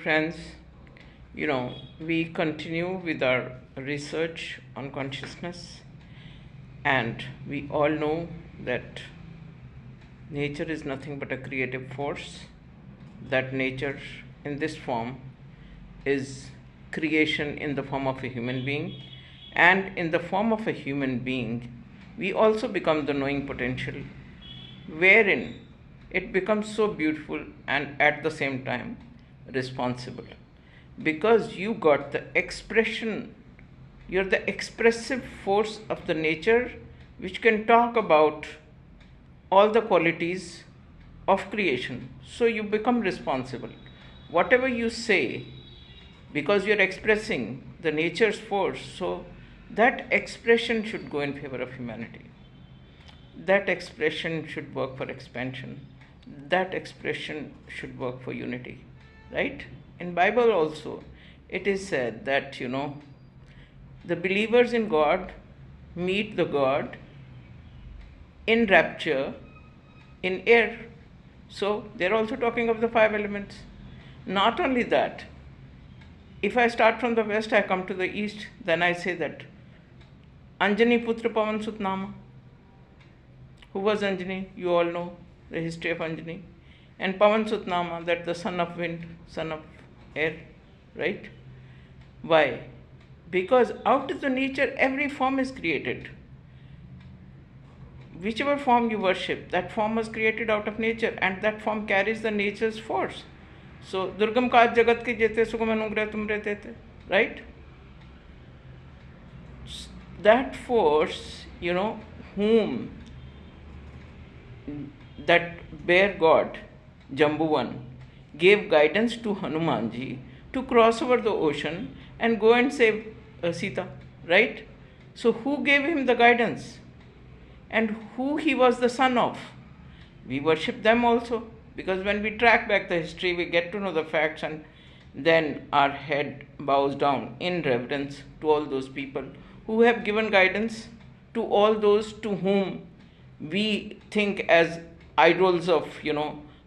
Friends, we continue with our research on consciousness, and we all know that nature is nothing but a creative force. That nature in this form is creation in the form of a human being, and in the form of a human being, we also become the knowing potential, wherein it becomes so beautiful and at the same time responsible, because you got the expression, you're the expressive force of the nature which can talk about all the qualities of creation. So you become responsible. Whatever you say, because you're expressing the nature's force, so that expression should go in favor of humanity. That expression should work for expansion. That expression should work for unity. Right? In Bible also, it is said that, the believers in God meet the God in rapture in air. So they're also talking of the five elements. Not only that, if I start from the west, I come to the east, then I say that Anjani Putra Pavan Sutnama. Who was Anjani? You all know the history of Anjani. And Pavan Sutnama, that the son of wind, son of air, right? Why? Because out of the nature, every form is created. Whichever form you worship, that form was created out of nature, and that form carries the nature's force. So, Durgam Kaj Jagat ki jete sugam anugrah tumre tete, right? That force, whom that bear God, Jambuvan, gave guidance to Hanumanji to cross over the ocean and go and save Sita, right? So who gave him the guidance? And who he was the son of? We worship them also, because when we track back the history, we get to know the facts, and then our head bows down in reverence to all those people who have given guidance to all those to whom we think as idols of,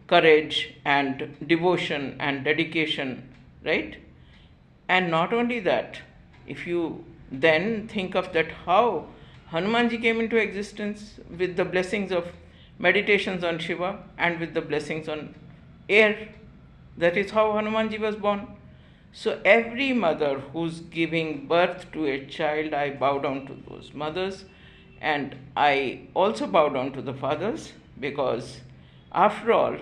courage and devotion and dedication, right? And not only that, if you then think of that, how Hanumanji came into existence with the blessings of meditations on Shiva and with the blessings on air. That is how Hanumanji was born. So every mother who's giving birth to a child, I bow down to those mothers, and I also bow down to the fathers, because after all,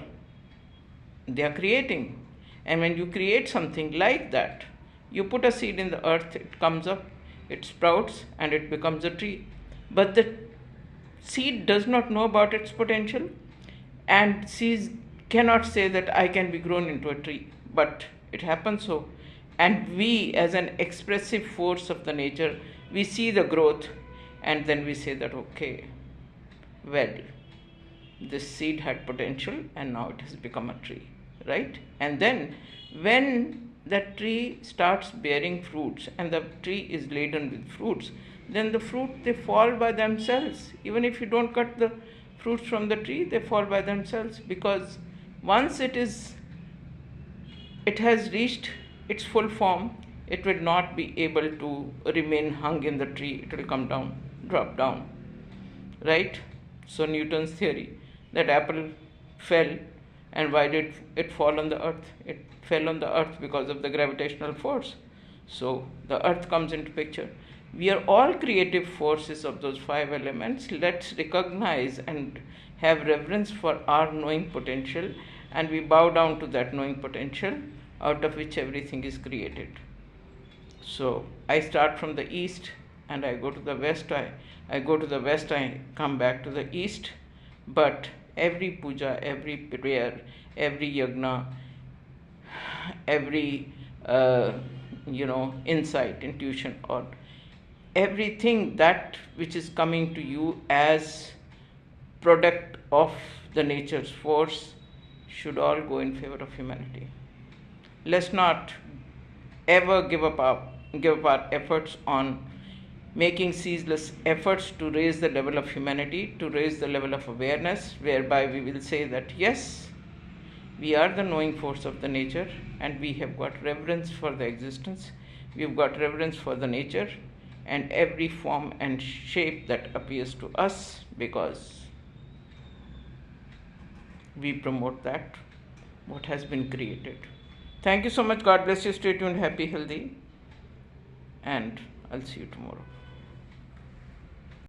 they are creating. And when you create something like that, you put a seed in the earth, it comes up, it sprouts, and it becomes a tree. But the seed does not know about its potential, and seeds cannot say that I can be grown into a tree. But it happens so. And we, as an expressive force of the nature, we see the growth, and then we say that, okay, well, this seed had potential and now it has become a tree, right? And then when that tree starts bearing fruits and the tree is laden with fruits, then the fruit, they fall by themselves. Even if you don't cut the fruits from the tree, they fall by themselves, because once it has reached its full form, it will not be able to remain hung in the tree. It will come down, drop down, right? So Newton's theory that apple fell, and why did it fall on the earth? It fell on the earth because of the gravitational force. So the earth comes into picture. We are all creative forces of those five elements. Let's recognize and have reverence for our knowing potential, and we bow down to that knowing potential out of which everything is created. So I start from the east and I go to the west. I go to the west, I come back to the east. But every puja, every prayer, every yagna, every insight, intuition, or everything that which is coming to you as product of the nature's force should all go in favor of humanity. Let's not ever give up our efforts on making ceaseless efforts to raise the level of humanity, to raise the level of awareness, whereby we will say that yes, We are the knowing force of the nature, and we have got reverence for the existence. We've got reverence for the nature and every form and shape that appears to us, because we promote that what has been created. Thank you so much. God bless you. Stay tuned, happy, healthy, and I'll see you tomorrow.